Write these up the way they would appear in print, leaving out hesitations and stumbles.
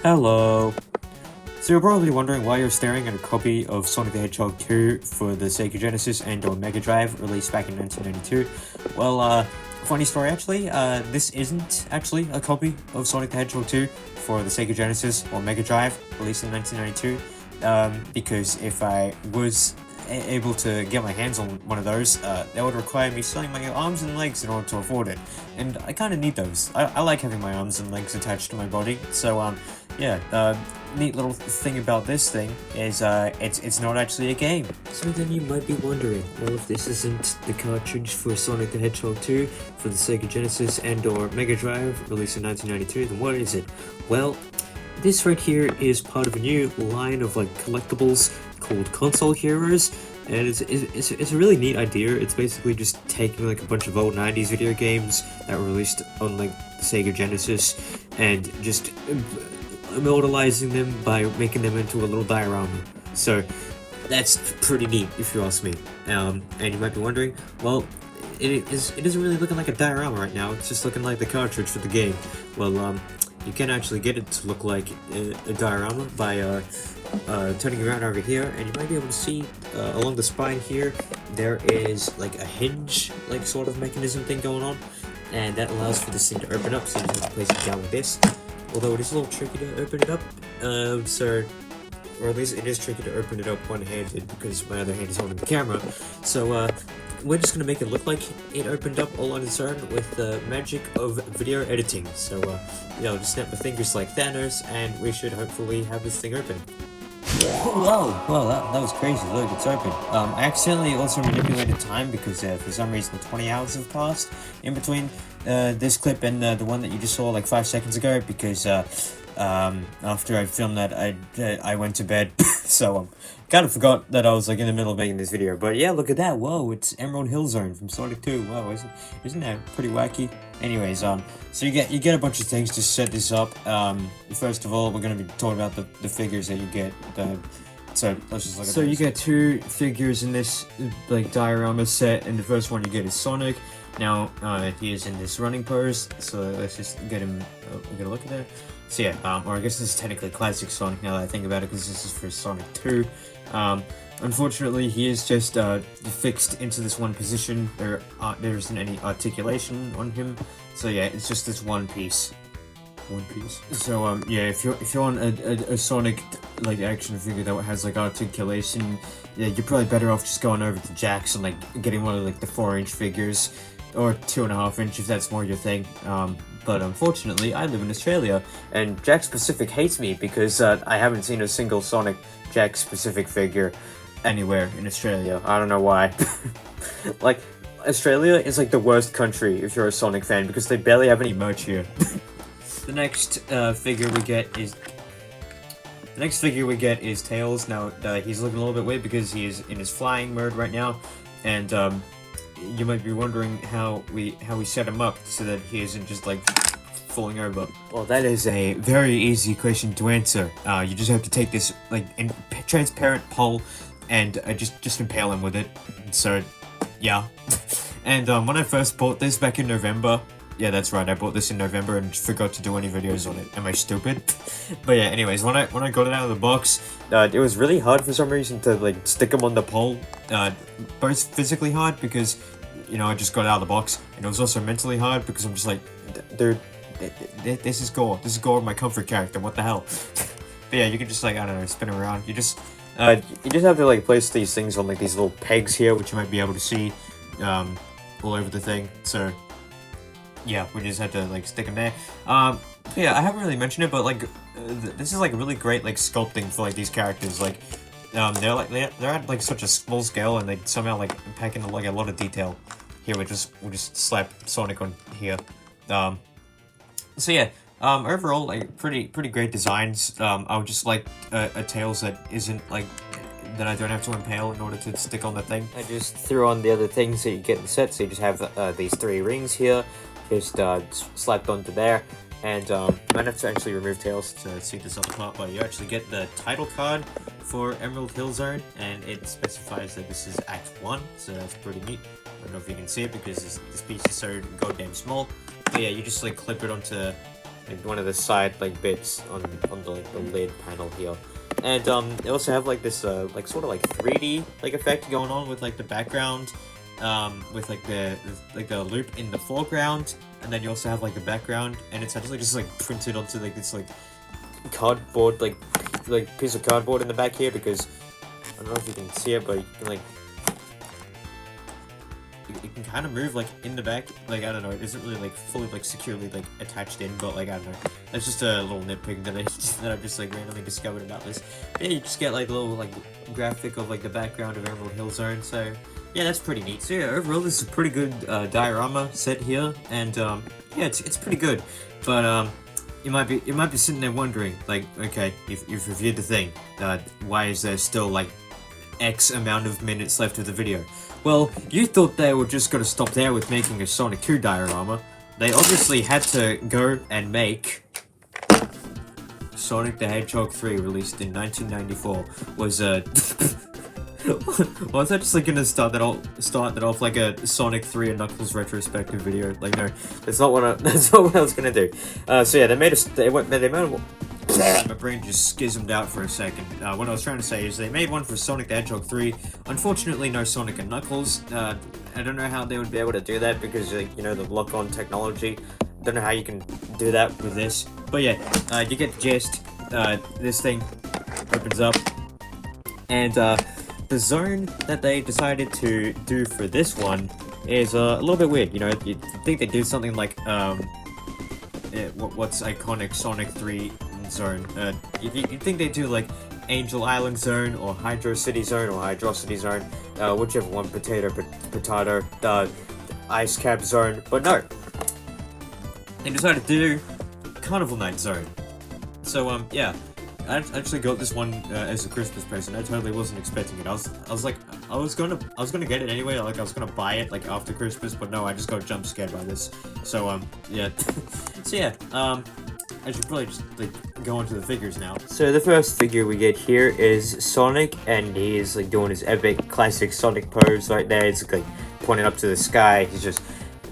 Hello. So you're probably wondering why you're staring at a copy of Sonic the Hedgehog 2 for the Sega Genesis and/or Mega Drive, released back in 1992. Well, funny story actually, this isn't actually a copy of Sonic the Hedgehog 2 for the Sega Genesis or Mega Drive, released in 1992, because if I was able to get my hands on one of those, that would require me selling my arms and legs in order to afford it, and I kind of need those. I like having my arms and legs attached to my body, so yeah, neat little thing about this thing is it's not actually a game. So then you might be wondering, well, if this isn't the cartridge for Sonic the Hedgehog 2 for the Sega Genesis and/or Mega Drive, released in 1992, then what is it? Well, this right here is part of a new line of collectibles called Console Heroes, and it's a really neat idea. It's basically just taking a bunch of old 90s video games that were released on the Sega Genesis and just immortalizing them by making them into a little diorama. So that's pretty neat, if you ask me. And you might be wondering, well, it isn't really looking like a diorama right now. It's just looking like the cartridge for the game. Well, you can actually get it to look like a diorama by turning around over here, and you might be able to see along the spine here there is a hinge sort of mechanism thing going on, and that allows for this thing to open up, so you just have to place it down like this. Although it is a little tricky to open it up, or at least it is tricky to open it up one-handed because my other hand is holding the camera. So we're just gonna make it look like it opened up all on its own with the magic of video editing. So just snap my fingers like Thanos, and we should hopefully have this thing open. Whoa, that was crazy. Look, it's open. I accidentally also manipulated time because for some reason 20 hours have passed in between this clip and the one that you just saw 5 seconds ago, because after I filmed that I went to bed. So kind of forgot that I was in the middle of making this video. But yeah, look at that. Whoa, it's Emerald Hill Zone from Sonic 2. Whoa, isn't that pretty wacky? Anyways, so you get a bunch of things to set this up. First of all, we're gonna be talking about the figures that you get. So let's just look at So those. You get two figures in this diorama set, and the first one you get is Sonic. Now he is in this running pose, so let's just get him. Get a look at that. So yeah, or I guess this is technically classic Sonic now that I think about it, because this is for Sonic 2. Unfortunately, he is just fixed into this one position. There isn't any articulation on him, so yeah, it's just this one piece. So yeah, if you want a Sonic action figure that has articulation, yeah, you're probably better off just going over to Jack's and getting one of the 4-inch figures, or 2.5-inch if that's more your thing. But unfortunately, I live in Australia, and Jakks Pacific hates me because I haven't seen a single Sonic Jakks Pacific figure anywhere in Australia. I don't know why. Australia is the worst country if you're a Sonic fan, because they barely have any merch here. The next figure we get is Tails. Now he's looking a little bit weird because he is in his flying mode right now, and you might be wondering how we set him up so that he isn't just falling over. Well, that is a very easy question to answer. You just have to take this transparent pole and just impale him with it. So yeah. And when I first bought this back in November, yeah, that's right, I bought this in November and forgot to do any videos on it. Am I stupid? But yeah, anyways, when I got it out of the box, it was really hard for some reason to stick them on the pole. Both physically hard because I just got it out of the box, and it was also mentally hard because I'm just dude, this is gore. This is gore of my comfort character. What the hell? But yeah, you can just I don't know, spin around. You just have to place these things on these little pegs here, which you might be able to see all over the thing. So yeah, we just had to stick them there. Yeah, I haven't really mentioned it, but this is really great sculpting for these characters. They're at such a small scale, and they somehow pack in a lot of detail. Here we'll just slap Sonic on here. So yeah, overall pretty great designs. I would just like a Tails that isn't that I don't have to impale in order to stick on the thing. I just threw on the other things that you get in the set. So you just have these 3 rings here, just slapped onto there. And might have to actually remove Tails to see this other part, but you actually get the title card for Emerald Hill Zone, and it specifies that this is Act 1, so that's pretty neat. I don't know if you can see it because this piece is so goddamn small. But yeah, you just clip it onto one of the side like bits on the like the lid panel here. And they also have like this like sort of like 3D like effect going on with like the background, with like the loop in the foreground, and then you also have like the background, and it's actually just like printed onto like this like cardboard like piece of cardboard in the back here, because I don't know if you can see it, but you can like it can kind of move like in the back, like I don't know, it isn't really like fully like securely like attached in, but like I don't know, that's just a little nitpick that I've just like randomly discovered about this. Yeah, you just get like a little like graphic of like the background of Emerald Hill Zone, so yeah, that's pretty neat. So yeah, overall this is a pretty good diorama set here, and yeah, it's pretty good, but you might be sitting there wondering, like, okay, you've reviewed the thing, why is there still like X amount of minutes left of the video? Well, you thought they were just gonna stop there with making a Sonic 2 diorama. They obviously had to go and make Sonic the Hedgehog 3, released in 1994. Was was I just like gonna start that off like a Sonic 3 and Knuckles retrospective video? Like, no, that's not what I was gonna do. So yeah, they made my brain just schismed out for a second. What I was trying to say is they made one for Sonic the Hedgehog 3. Unfortunately, no Sonic and Knuckles. I don't know how they would be able to do that, because like, you know, the lock-on technology. Don't know how you can do that with this. But yeah, you get the gist. This thing opens up, and the zone that they decided to do for this one is a little bit weird. You know, you'd think they'd do something like what's iconic Sonic 3 zone. You'd think they'd do like Angel Island Zone, or Hydro City Zone, or Hydrocity Zone, whichever one, potato, Ice Cap Zone, but no. They decided to do Carnival Night Zone. So yeah, I actually got this one as a Christmas present. I totally wasn't expecting it. I was gonna get it anyway. Like I was gonna buy it like after Christmas, but no, I just got jump scared by this. So yeah, so yeah, I should probably just like go into the figures now. So the first figure we get here is Sonic, and he is like doing his epic classic Sonic pose right there. It's like pointing up to the sky. He's just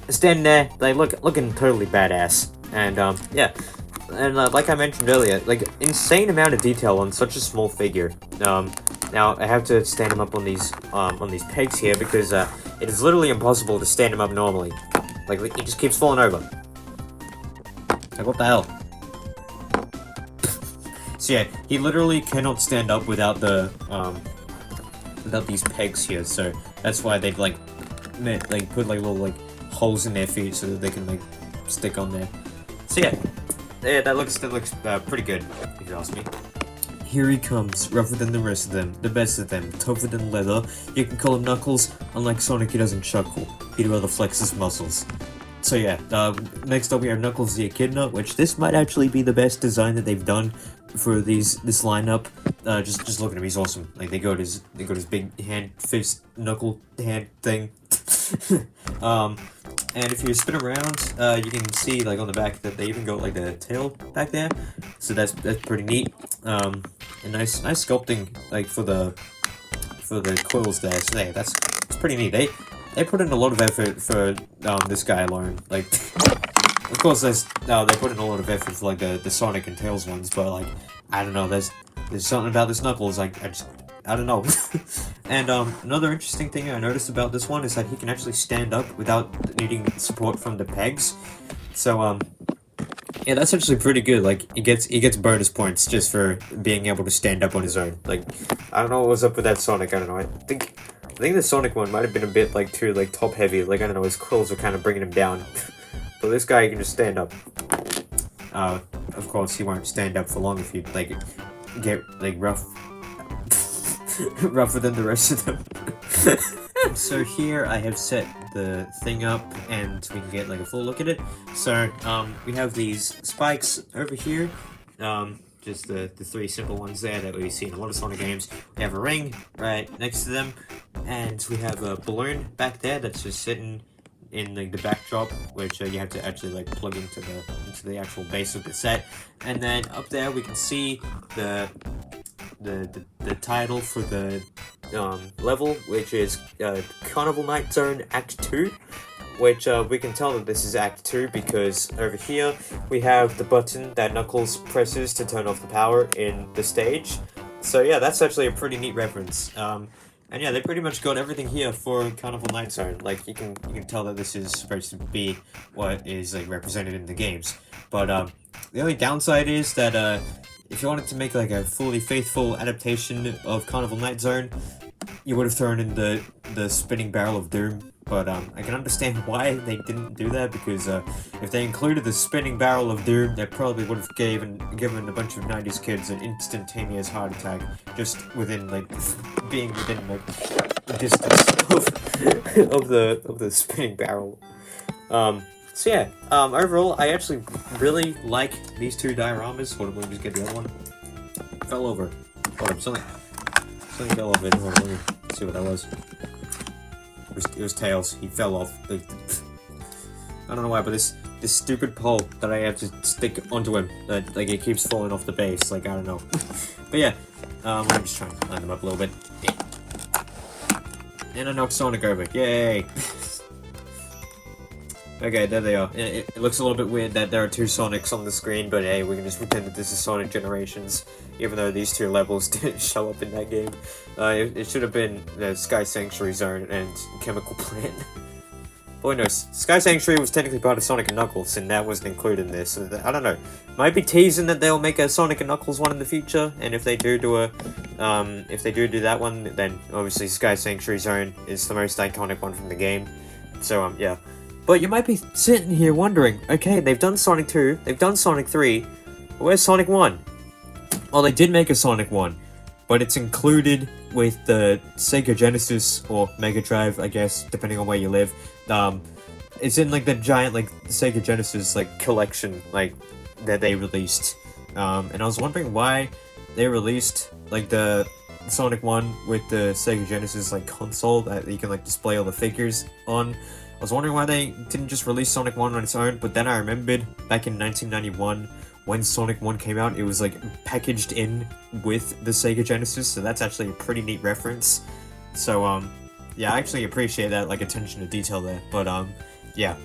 standing there, like looking totally badass. And yeah. And like I mentioned earlier, like insane amount of detail on such a small figure. Now I have to stand him up on these pegs here, because it is literally impossible to stand him up normally. Like he just keeps falling over. Like what the hell? So yeah, he literally cannot stand up without the without these pegs here. So that's why they've like put like little like holes in their feet so that they can like stick on there. So yeah. Yeah, that looks pretty good, if you ask me. Here he comes, rougher than the rest of them, the best of them, tougher than leather. You can call him Knuckles. Unlike Sonic, he doesn't chuckle. He'd rather flex his muscles. So yeah, next up we have Knuckles the Echidna, which this might actually be the best design that they've done for this lineup. Just look at him, he's awesome. Like they got his big hand, fist, knuckle, hand thing. And if you spin around, you can see like on the back that they even got like the tail back there, so that's pretty neat. And nice sculpting like for the quills there. So yeah, that's pretty neat. They put in a lot of effort for this guy alone. Like, of course, they put in a lot of effort for like the Sonic and Tails ones, but like I don't know, there's something about this Knuckles, like I don't know. And another interesting thing I noticed about this one is that he can actually stand up without needing support from the pegs. So yeah, that's actually pretty good. Like he gets bonus points just for being able to stand up on his own. Like I don't know what was up with that Sonic. I don't know. I think the Sonic one might have been a bit like too like top heavy. Like I don't know, his quills are kind of bringing him down. But this guy, he can just stand up. Of course, he won't stand up for long if you like get like rougher than the rest of them. So here I have set the thing up, and we can get like a full look at it. So we have these spikes over here, just the three simple ones there that we see in a lot of Sonic games. We have a ring right next to them, and we have a balloon back there that's just sitting in the backdrop, which you have to actually like plug into the actual base of the set. And then up there we can see the title for the level, which is Carnival Night Zone Act 2. which we can tell that this is Act 2 because over here we have the button that Knuckles presses to turn off the power in the stage. So yeah, that's actually a pretty neat reference. And yeah, they pretty much got everything here for Carnival Night Zone. Like you can tell that this is supposed to be what is like represented in the games. But the only downside is that if you wanted to make like a fully faithful adaptation of Carnival Night Zone, you would have thrown in the spinning barrel of doom. But I can understand why they didn't do that, because if they included the spinning barrel of doom, they probably would have given a bunch of 90s kids an instantaneous heart attack just within like being within like the distance of the spinning barrel. So yeah, overall, I actually really like these two dioramas. Hold on, let me just get the other one. Fell over. Hold on, something fell off it. Hold on, let me see what that was. It was Tails. He fell off. I don't know why, but this stupid pole that I have to stick onto him, that like it keeps falling off the base. Like I don't know. But yeah, I'm just trying to line them up a little bit. And I knocked Sonic over. Yay! Okay, there they are. It looks a little bit weird that there are two Sonics on the screen, but hey, we can just pretend that this is Sonic Generations, even though these two levels didn't show up in that game. It should have been the Sky Sanctuary Zone and Chemical Plant. Boy knows, Sky Sanctuary was technically part of Sonic & Knuckles, and that wasn't included in this, so I don't know. Might be teasing that they'll make a Sonic & Knuckles one in the future, and if they do that one, then obviously Sky Sanctuary Zone is the most iconic one from the game. So, yeah. But you might be sitting here wondering, okay, they've done Sonic 2, they've done Sonic 3, where's Sonic 1? Well, they did make a Sonic 1, but it's included with the Sega Genesis, or Mega Drive, I guess, depending on where you live. It's in, like, the giant, like, Sega Genesis, like, collection, like, that they released. And I was wondering why they released, like, the Sonic 1 with the Sega Genesis, like, console that you can, like, display all the figures on. I was wondering why they didn't just release Sonic 1 on its own, but then I remembered back in 1991 when Sonic 1 came out, it was like packaged in with the Sega Genesis, so that's actually a pretty neat reference. So yeah, I actually appreciate that like attention to detail there. But yeah.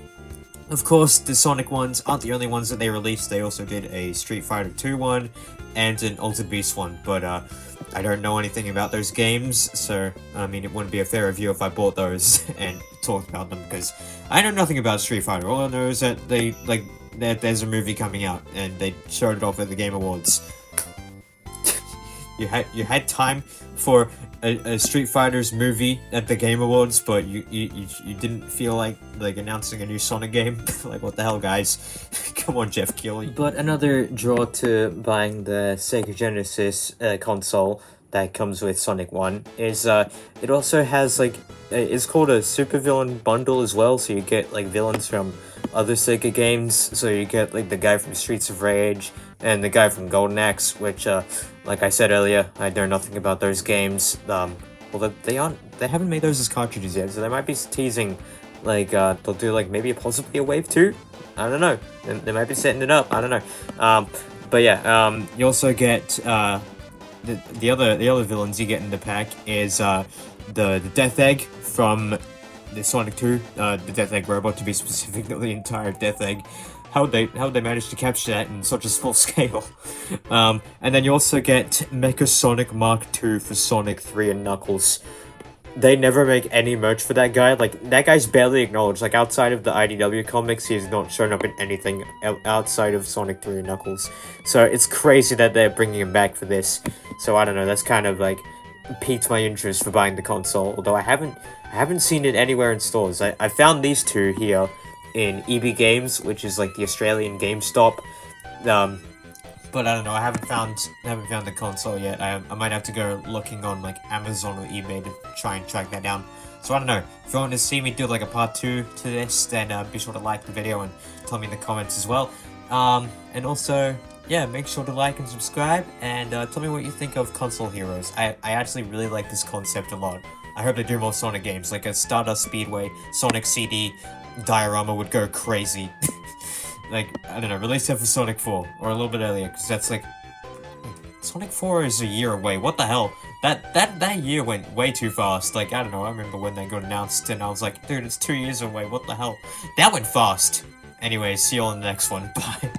Of course, the Sonic ones aren't the only ones that they released. They also did a Street Fighter 2 one and an Altered Beast one, but I don't know anything about those games, so I mean it wouldn't be a fair review if I bought those and talked about them, because I know nothing about Street Fighter. All I know is that there's a movie coming out and they showed it off at the Game Awards. You had time for a Street Fighter's movie at the Game Awards, but you didn't feel like announcing a new Sonic game. Like, what the hell, guys? Come on, Jeff Keighley. But another draw to buying the Sega Genesis console that comes with Sonic 1 is it also has like it's called a super villain bundle as well, so you get like villains from other Sega games. So you get like the guy from Streets of Rage and the guy from Golden Axe, which like I said earlier, I know nothing about those games. Well, they haven't made those as cartridges yet, so they might be teasing like they'll do like maybe possibly a Wave 2. I don't know. They might be setting it up. I don't know. But yeah, you also get the other villains you get in the pack is the Death Egg from the Sonic 2, the Death Egg robot to be specific, not the entire Death Egg. How'd they manage to capture that in such a small scale? And then you also get Mecha Sonic Mark II for Sonic 3 and Knuckles. They never make any merch for that guy. Like, that guy's barely acknowledged. Like, outside of the IDW comics, he has not shown up in anything outside of Sonic 3 and Knuckles. So it's crazy that they're bringing him back for this. So I don't know, that's kind of like piqued my interest for buying the console. Although I haven't seen it anywhere in stores. I found these two here in EB Games, which is like the Australian GameStop. But I don't know, I haven't found the console yet. I might have to go looking on like Amazon or eBay to try and track that down. So I don't know, if you want to see me do like a part 2 to this, then be sure to like the video and tell me in the comments as well. And also, yeah, make sure to like and subscribe, and tell me what you think of Console Heroes. I actually really like this concept a lot. I hope they do more Sonic games, like a Stardust Speedway, Sonic CD, diorama would go crazy. Like, I don't know, release that for Sonic 4, or a little bit earlier, because that's like Sonic 4 is a year away. What the hell? That year went way too fast. Like, I don't know, I remember when they got announced and I was like, dude, it's 2 years away. What the hell? That went fast. Anyway, see you all in the next one. Bye.